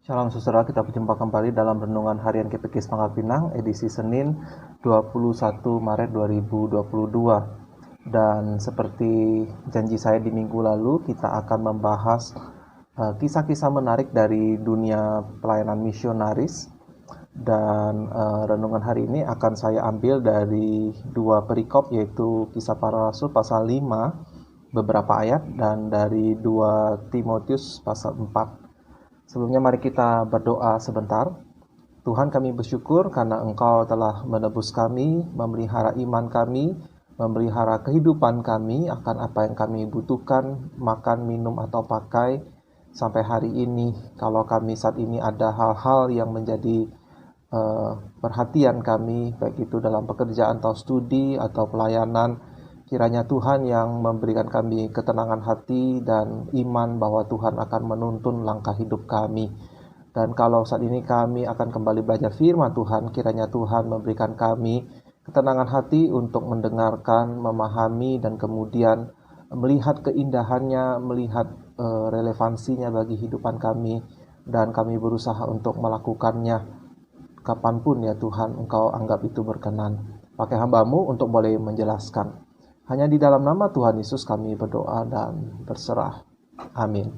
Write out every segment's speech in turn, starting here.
Shalom saudara, kita berjumpa kembali dalam Renungan Harian KPK Pangkal Pinang, edisi Senin 21 Maret 2022. Dan seperti janji saya di minggu lalu, kita akan membahas kisah-kisah menarik dari dunia pelayanan misionaris. Dan renungan hari ini akan saya ambil dari dua perikop, yaitu Kisah Para Rasul pasal 5, beberapa ayat, dan dari 2 Timotius pasal 4. Sebelumnya mari kita berdoa sebentar. Tuhan, kami bersyukur karena Engkau telah menebus kami, memelihara iman kami, memelihara kehidupan kami akan apa yang kami butuhkan, makan, minum, atau pakai sampai hari ini. Kalau kami saat ini ada hal-hal yang menjadi perhatian kami, baik itu dalam pekerjaan atau studi atau pelayanan, kiranya Tuhan yang memberikan kami ketenangan hati dan iman bahwa Tuhan akan menuntun langkah hidup kami. Dan kalau saat ini kami akan kembali belajar firman Tuhan, kiranya Tuhan memberikan kami ketenangan hati untuk mendengarkan, memahami, dan kemudian melihat keindahannya, melihat relevansinya bagi kehidupan kami, dan kami berusaha untuk melakukannya kapanpun ya Tuhan Engkau anggap itu berkenan. Pakai hamba-Mu untuk boleh menjelaskan. Hanya di dalam nama Tuhan Yesus kami berdoa dan berserah. Amin.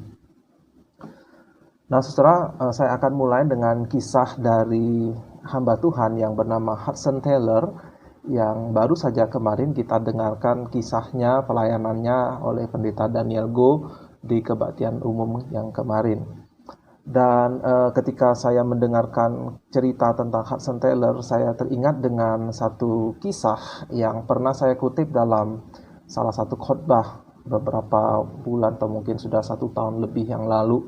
Nah saudara, saya akan mulai dengan kisah dari hamba Tuhan yang bernama Hudson Taylor, yang baru saja kemarin kita dengarkan kisahnya, pelayanannya oleh pendeta Daniel Go di kebaktian umum yang kemarin. Dan ketika saya mendengarkan cerita tentang Hudson Taylor, saya teringat dengan satu kisah yang pernah saya kutip dalam salah satu khotbah beberapa bulan atau mungkin sudah 1 tahun lebih yang lalu.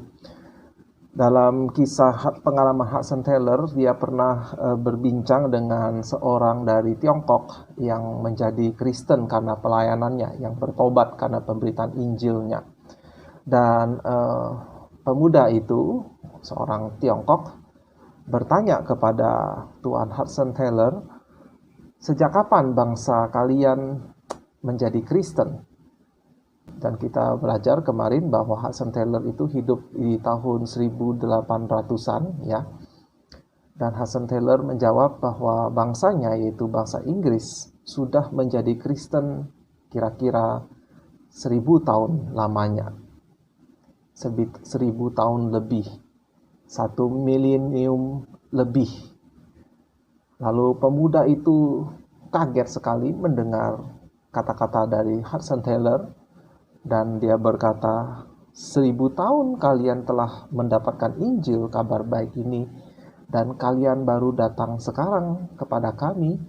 Dalam kisah pengalaman Hudson Taylor, dia pernah berbincang dengan seorang dari Tiongkok yang menjadi Kristen karena pelayanannya, yang bertobat karena pemberitaan Injilnya. Dan pemuda itu, seorang Tiongkok, bertanya kepada Tuan Hudson Taylor, sejak kapan bangsa kalian menjadi Kristen? Dan kita belajar kemarin bahwa Hudson Taylor itu hidup di tahun 1800-an ya. Dan Hudson Taylor menjawab bahwa bangsanya, yaitu bangsa Inggris, sudah menjadi Kristen kira-kira 1000 tahun lamanya. 1000 tahun lebih, 1 milenium lebih. Lalu pemuda itu kaget sekali mendengar kata-kata dari Hudson Taylor, dan dia berkata, 1000 tahun kalian telah mendapatkan Injil, kabar baik ini, dan kalian baru datang sekarang kepada kami.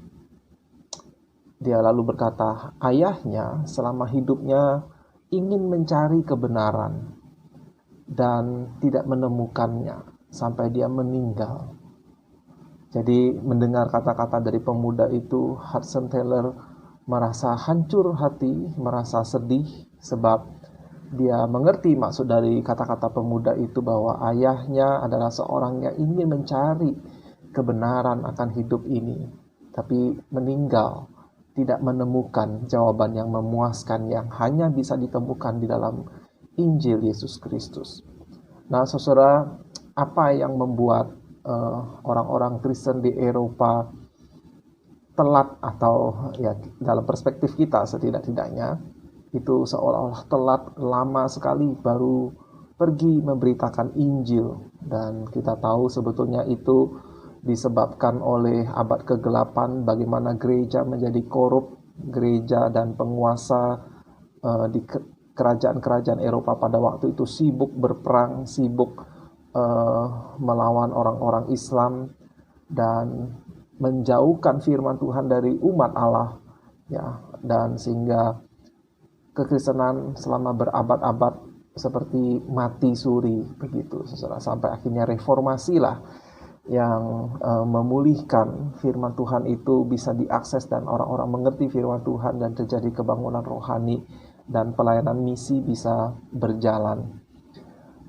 Dia lalu berkata, ayahnya selama hidupnya ingin mencari kebenaran dan tidak menemukannya sampai dia meninggal. Jadi mendengar kata-kata dari pemuda itu, Hudson Taylor merasa hancur hati, merasa sedih, sebab dia mengerti maksud dari kata-kata pemuda itu bahwa ayahnya adalah seorang yang ingin mencari kebenaran akan hidup ini, tapi meninggal, tidak menemukan jawaban yang memuaskan yang hanya bisa ditemukan di dalam Injil Yesus Kristus. Nah, saudara, apa yang membuat orang-orang Kristen di Eropa telat, atau ya dalam perspektif kita setidak-tidaknya itu seolah-olah telat, lama sekali baru pergi memberitakan Injil? Dan kita tahu sebetulnya itu disebabkan oleh abad kegelapan, bagaimana gereja menjadi korup, gereja dan penguasa di kerajaan-kerajaan Eropa pada waktu itu sibuk berperang, sibuk melawan orang-orang Islam dan menjauhkan firman Tuhan dari umat Allah ya, dan sehingga kekristenan selama berabad-abad seperti mati suri begitu, sampai akhirnya reformasi lah yang memulihkan firman Tuhan itu bisa diakses dan orang-orang mengerti firman Tuhan dan terjadi kebangunan rohani dan pelayanan misi bisa berjalan.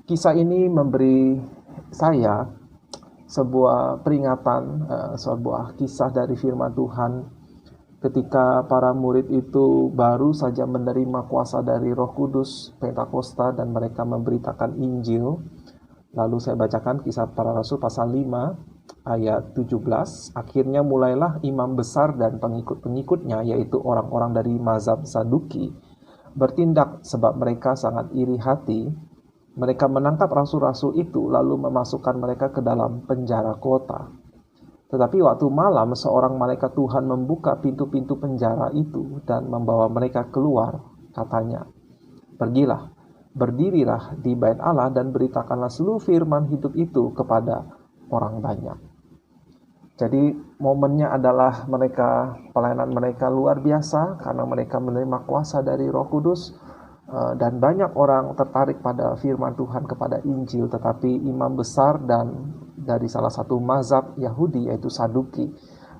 Kisah ini memberi saya sebuah peringatan, sebuah kisah dari firman Tuhan ketika para murid itu baru saja menerima kuasa dari Roh Kudus Pentakosta dan mereka memberitakan Injil. Lalu saya bacakan Kisah Para Rasul pasal 5 ayat 17. Akhirnya mulailah imam besar dan pengikut-pengikutnya, yaitu orang-orang dari mazhab Saduki, bertindak sebab mereka sangat iri hati. Mereka menangkap rasul-rasul itu lalu memasukkan mereka ke dalam penjara kota. Tetapi waktu malam seorang malaikat Tuhan membuka pintu-pintu penjara itu dan membawa mereka keluar. Katanya, "Pergilah, berdirilah di bait Allah dan beritakanlah seluruh firman hidup itu kepada orang banyak." Jadi momennya adalah pelayanan mereka luar biasa karena mereka menerima kuasa dari Roh Kudus, dan banyak orang tertarik pada firman Tuhan, kepada Injil. Tetapi imam besar dan dari salah satu mazhab Yahudi yaitu Saduki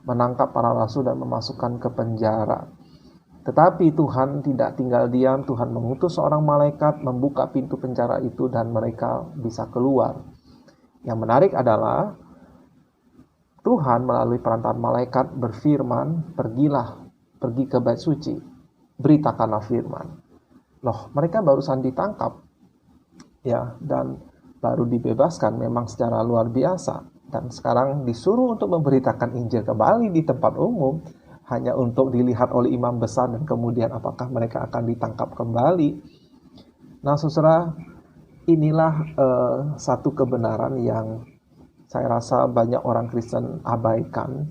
menangkap para rasul dan memasukkan ke penjara. Tetapi Tuhan tidak tinggal diam. Tuhan mengutus seorang malaikat membuka pintu penjara itu dan mereka bisa keluar. Yang menarik adalah Tuhan melalui perantaraan malaikat berfirman, pergi ke bait suci, beritakanlah firman. Loh, mereka barusan ditangkap, ya, dan baru dibebaskan memang secara luar biasa. Dan sekarang disuruh untuk memberitakan Injil kembali di tempat umum, hanya untuk dilihat oleh imam besar dan kemudian apakah mereka akan ditangkap kembali. Nah, saudara, inilah satu kebenaran yang saya rasa banyak orang Kristen abaikan.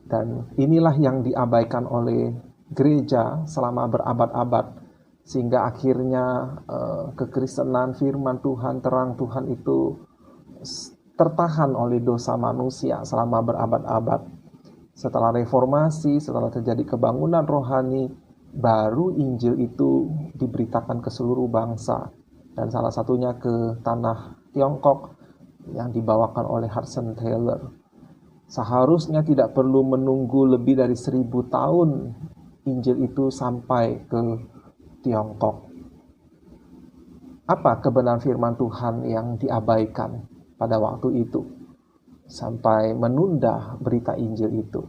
Dan inilah yang diabaikan oleh gereja selama berabad-abad. Sehingga akhirnya kekristenan, firman Tuhan, terang Tuhan itu tertahan oleh dosa manusia selama berabad-abad. Setelah reformasi, setelah terjadi kebangunan rohani, baru Injil itu diberitakan ke seluruh bangsa. Dan salah satunya ke tanah Tiongkok yang dibawakan oleh Hudson Taylor. Seharusnya tidak perlu menunggu lebih dari 1000 tahun Injil itu sampai ke Tiongkok. Apa kebenaran firman Tuhan yang diabaikan pada waktu itu sampai menunda berita Injil itu?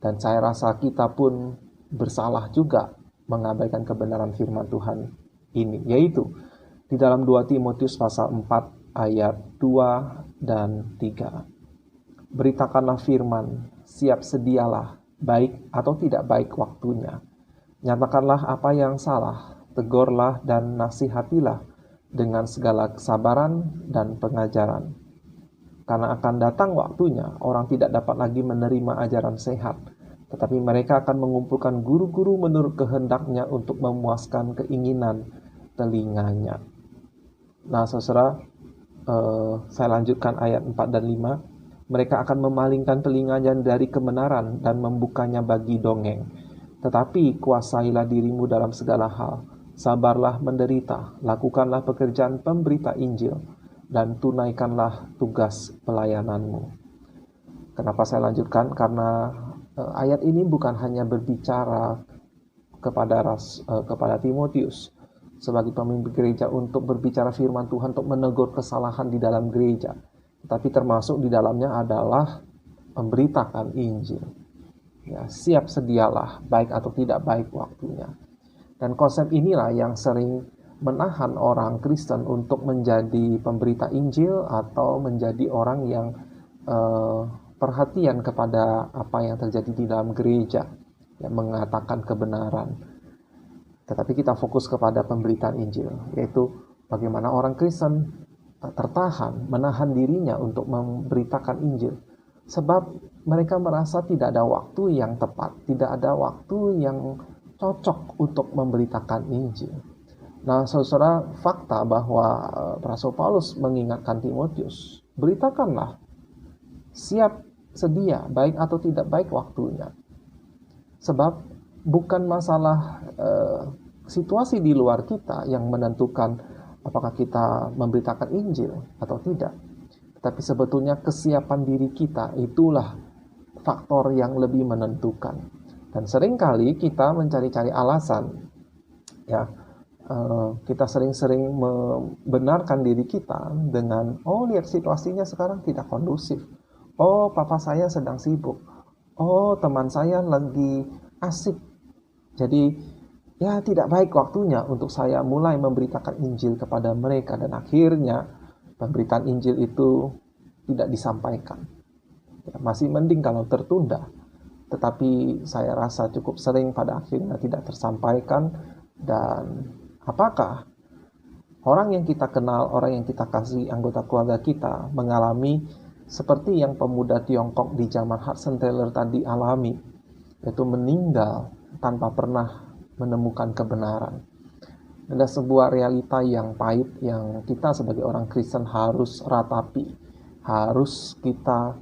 Dan saya rasa kita pun bersalah juga mengabaikan kebenaran firman Tuhan ini, yaitu di dalam 2 Timotius pasal 4 ayat 2 dan 3. Beritakanlah firman, siap sedialah, baik atau tidak baik waktunya. Nyatakanlah apa yang salah, tegurlah dan nasihatilah dengan segala kesabaran dan pengajaran. Karena akan datang waktunya, orang tidak dapat lagi menerima ajaran sehat, tetapi mereka akan mengumpulkan guru-guru menurut kehendaknya untuk memuaskan keinginan telinganya. Nah, saudara, saya lanjutkan ayat 4 dan 5. Mereka akan memalingkan telinganya dari kebenaran dan membukanya bagi dongeng. Tetapi kuasailah dirimu dalam segala hal. Sabarlah menderita, lakukanlah pekerjaan pemberita Injil, dan tunaikanlah tugas pelayananmu. Kenapa saya lanjutkan? Karena ayat ini bukan hanya berbicara kepada Timotius sebagai pemimpin gereja untuk berbicara firman Tuhan, untuk menegur kesalahan di dalam gereja, tetapi termasuk di dalamnya adalah memberitakan Injil. Ya, siap sedialah, baik atau tidak baik waktunya. Dan konsep inilah yang sering menahan orang Kristen untuk menjadi pemberita Injil atau menjadi orang yang perhatian kepada apa yang terjadi di dalam gereja, yang mengatakan kebenaran. Tetapi kita fokus kepada pemberitaan Injil, yaitu bagaimana orang Kristen tertahan, menahan dirinya untuk memberitakan Injil. Sebab mereka merasa tidak ada waktu yang tepat, tidak ada waktu yang cocok untuk memberitakan Injil. Nah, saudara, fakta bahwa Rasul Paulus mengingatkan Timotius, beritakanlah, siap sedia, baik atau tidak baik waktunya. Sebab bukan masalah situasi di luar kita yang menentukan apakah kita memberitakan Injil atau tidak. Tetapi sebetulnya kesiapan diri kita itulah faktor yang lebih menentukan. Dan seringkali kita mencari-cari alasan, ya, kita sering-sering membenarkan diri kita dengan, oh lihat situasinya sekarang tidak kondusif, oh papa saya sedang sibuk, oh teman saya lagi asik, jadi tidak baik waktunya untuk saya mulai memberitakan Injil kepada mereka. Dan akhirnya pemberitaan Injil itu tidak disampaikan. Ya, masih mending kalau tertunda, tetapi saya rasa cukup sering pada akhirnya tidak tersampaikan. Dan apakah orang yang kita kenal, orang yang kita kasih, anggota keluarga kita mengalami seperti yang pemuda Tiongkok di zaman Hudson Taylor tadi alami, yaitu meninggal tanpa pernah menemukan kebenaran. Ada sebuah realita yang pahit yang kita sebagai orang Kristen harus ratapi, harus kita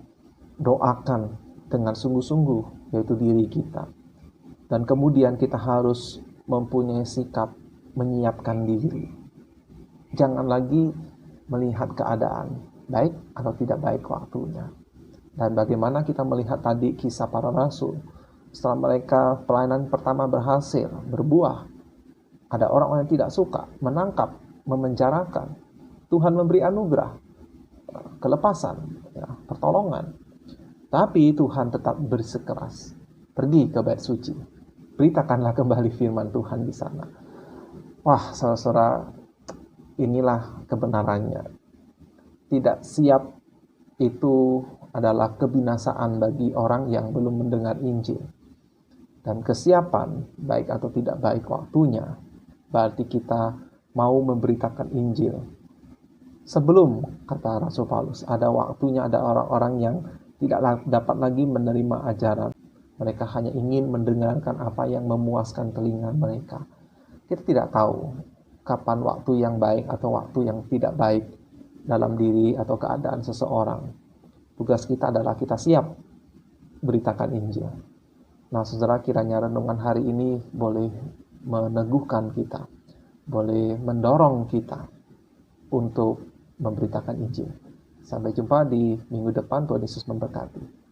doakan dengan sungguh-sungguh, yaitu diri kita. Dan kemudian kita harus mempunyai sikap menyiapkan diri. Jangan lagi melihat keadaan, baik atau tidak baik waktunya. Dan bagaimana kita melihat tadi kisah para rasul. Setelah mereka pelayanan pertama berhasil, berbuah, ada orang-orang yang tidak suka, menangkap, memenjarakan. Tuhan memberi anugerah, kelepasan, ya, pertolongan. Tapi Tuhan tetap bersikeras. Pergi ke bait suci. Beritakanlah kembali firman Tuhan di sana. Wah, saudara-saudara, inilah kebenarannya. Tidak siap itu adalah kebinasaan bagi orang yang belum mendengar Injil. Dan kesiapan, baik atau tidak baik waktunya, berarti kita mau memberitakan Injil. Sebelum, kata Rasul Paulus, ada waktunya ada orang-orang yang tidak dapat lagi menerima ajaran. Mereka hanya ingin mendengarkan apa yang memuaskan telinga mereka. Kita tidak tahu kapan waktu yang baik atau waktu yang tidak baik dalam diri atau keadaan seseorang. Tugas kita adalah kita siap beritakan Injil. Nah, saudara, kiranya renungan hari ini boleh meneguhkan kita, boleh mendorong kita untuk memberitakan Injil. Sampai jumpa di minggu depan. Tuhan Yesus memberkati.